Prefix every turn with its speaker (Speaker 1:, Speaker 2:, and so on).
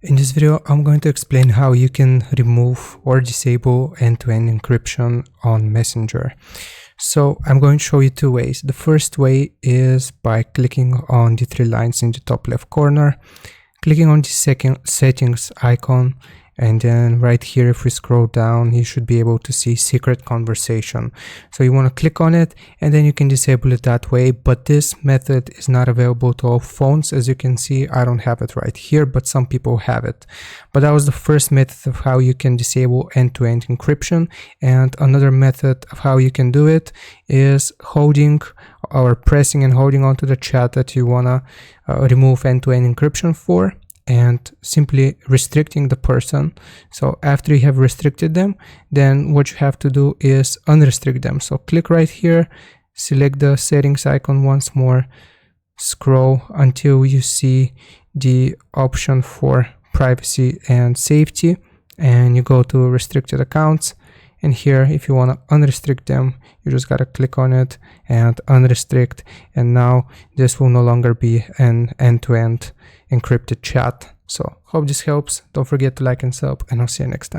Speaker 1: In this video, I'm going to explain how you can remove or disable end-to-end encryption on Messenger. So I'm going to show you two ways. The first way is by clicking on the three lines in the top left corner, clicking on the second settings icon, and then right here, if we scroll down, you should be able to see secret conversation. So you want to click on it and then you can disable it that way. But this method is not available to all phones. As you can see, I don't have it right here, but some people have it. But that was the first method of how you can disable end-to-end encryption. And another method of how you can do it is holding or pressing and holding onto the chat that you want to remove end-to-end encryption for, and simply restricting the person. So after you have restricted them, then what you have to do is unrestrict them. So click right here, select the settings icon once more, scroll until you see the option for privacy and safety, and you go to restricted accounts. And here, if you want to unrestrict them, you just got to click on it and unrestrict. And now this will no longer be an end-to-end encrypted chat. So hope this helps. Don't forget to like and sub, and I'll see you next time.